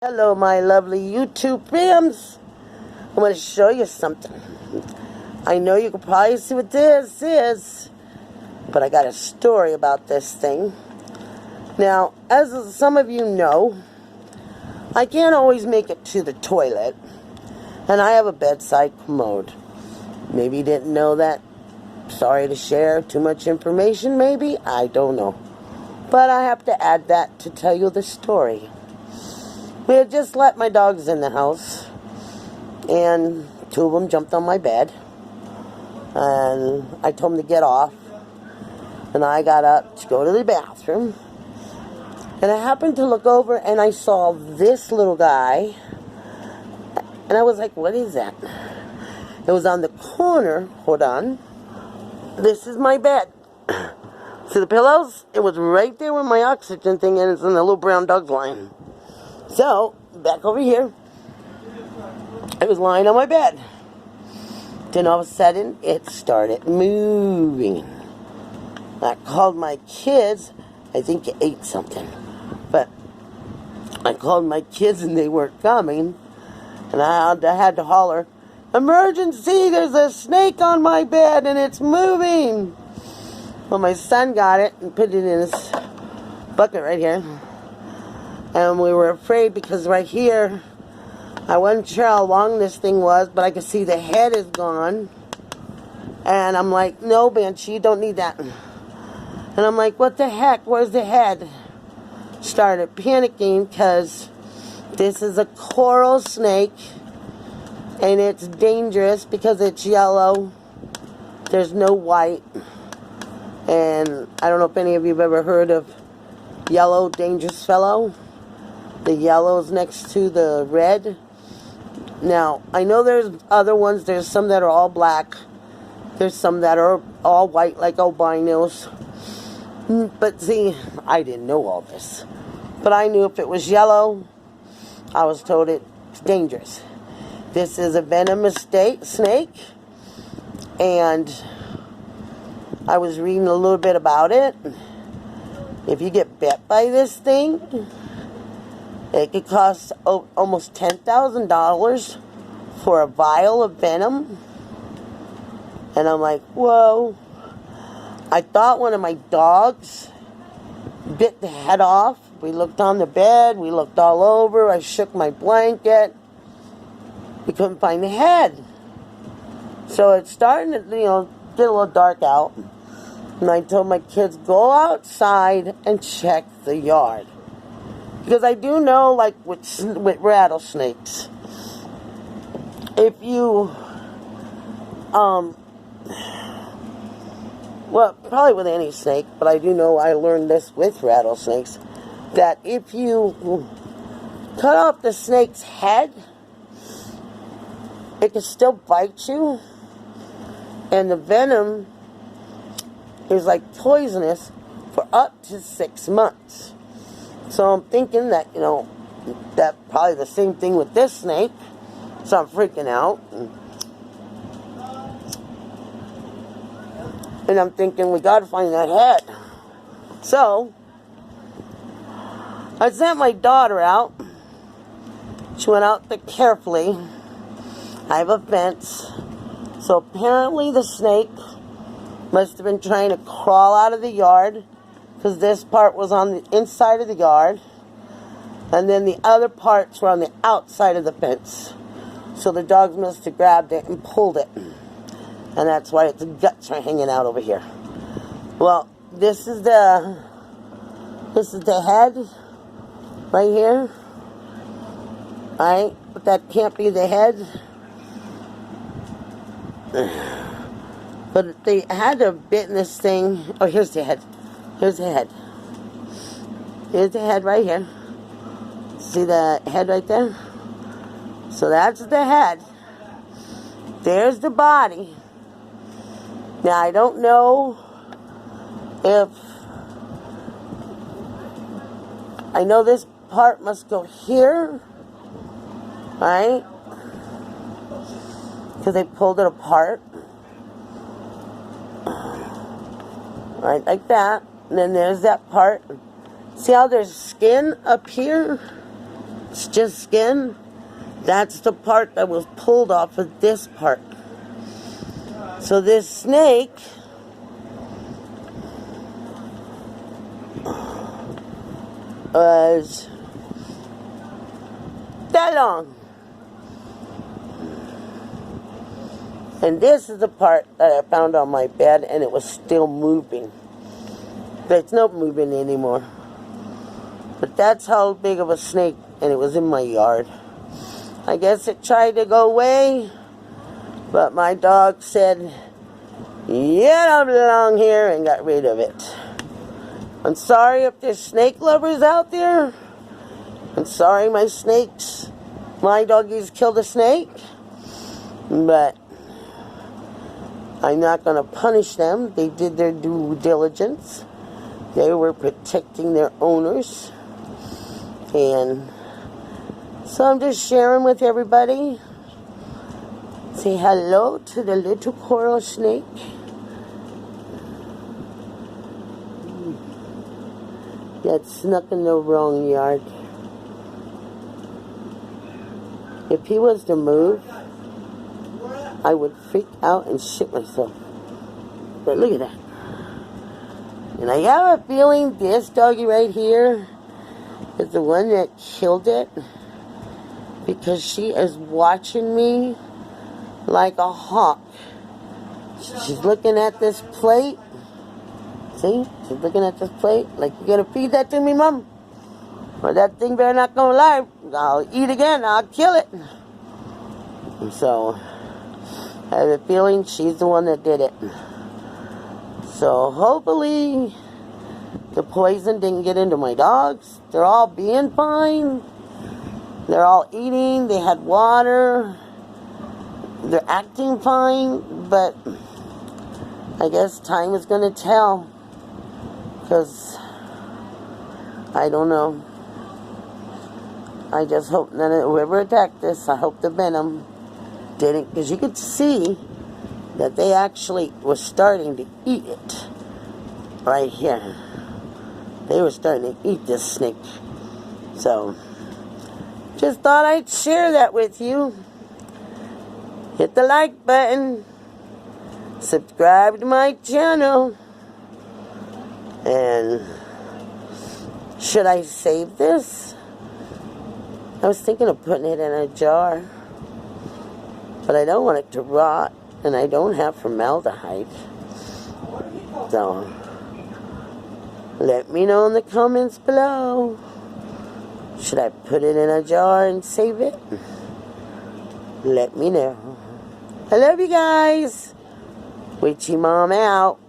Hello, my lovely YouTube fams. I'm going to show you something. I know you can probably see what this is, but I got a story about this thing. Now, as some of you know, I can't always make it to the toilet, and I have a bedside commode. Maybe you didn't know that. Sorry to share too much information, maybe. I don't know. But I have to add that to tell you the story. We had just let my dogs in the house, and two of them jumped on my bed, and I told them to get off, and I got up to go to the bathroom, and I happened to look over, and I saw this little guy, and I was like, what is that? It was on the corner. Hold on. This is my bed. See the pillows? It was right there where my oxygen thing is, and the little brown dog's lying. So, back over here, it was lying on my bed. Then all of a sudden, it started moving. I called my kids. I think you ate something. But I called my kids and they weren't coming. And I had to holler, emergency, there's a snake on my bed and it's moving. Well, my son got it and put it in his bucket right here. And we were afraid because right here, I wasn't sure how long this thing was, but I could see the head is gone. And I'm like, no, Banshee, you don't need that. And I'm like, what the heck? Where's the head? Started panicking because this is a coral snake. And it's dangerous because it's yellow. There's no white. And I don't know if any of you have ever heard of yellow dangerous fellow. The yellow's next to the red. Now, I know there's other ones. There's some that are all black. There's some that are all white, like albinos. But see, I didn't know all this. But I knew if it was yellow, I was told it's dangerous. This is a venomous snake. And I was reading a little bit about it. If you get bit by this thing, it could cost almost $10,000 for a vial of venom. And I'm like, whoa. I thought one of my dogs bit the head off. We looked on the bed. We looked all over. I shook my blanket. We couldn't find the head. So it's starting to, get a little dark out. And I told my kids, go outside and check the yard. Because I do know, like with rattlesnakes, if you, well, probably with any snake, but I do know I learned this with rattlesnakes, that if you cut off the snake's head, it can still bite you, and the venom is like poisonous for up to 6 months. So I'm thinking that, that probably the same thing with this snake. So I'm freaking out. And I'm thinking, we got to find that head. So I sent my daughter out. She went out there carefully. I have a fence. So apparently the snake must have been trying to crawl out of the yard, because this part was on the inside of the yard, and then the other parts were on the outside of the fence. So the dogs must have grabbed it and pulled it, and that's why its guts are hanging out over here. Well, this is the head right here. Alright, but that can't be the head. But they had to have bitten this thing. Oh, here's the head. Here's the head. Here's the head right here. See the head right there? So that's the head. There's the body. Now, I don't know if... I know this part must go here. Right? Because they pulled it apart. Right, like that. And then there's that part. See how there's skin up here? It's just skin. That's the part that was pulled off of this part. So this snake was that long. And this is the part that I found on my bed, and it was still moving. But it's not moving anymore. But that's how big of a snake, and it was in my yard. I guess it tried to go away, but my dog said, "You don't belong here," and got rid of it. I'm sorry if there's snake lovers out there. I'm sorry my doggies killed a snake. But I'm not going to punish them. They did their due diligence. They were protecting their owners. And so I'm just sharing with everybody. Say hello to the little coral snake. That snuck in the wrong yard. If he was to move, I would freak out and shit myself. But look at that. And I have a feeling this doggy right here is the one that killed it, because she is watching me like a hawk. She's looking at this plate. See? She's looking at this plate like, "You gonna feed that to me, Mom? Or that thing better not come alive. I'll eat again. I'll kill it." And so I have a feeling she's the one that did it. So hopefully the poison didn't get into my dogs. They're all being fine. They're all eating. They had water. They're acting fine. But I guess time is going to tell. Because I don't know. I just hope that whoever attacked this, I hope the venom didn't. Because you could see that they actually were starting to eat it. Right here. They were starting to eat this snake. So, just thought I'd share that with you. Hit the like button. Subscribe to my channel. And should I save this? I was thinking of putting it in a jar. But I don't want it to rot. And I don't have formaldehyde. So, let me know in the comments below. Should I put it in a jar and save it? Let me know. I love you guys. Witchy Mom out.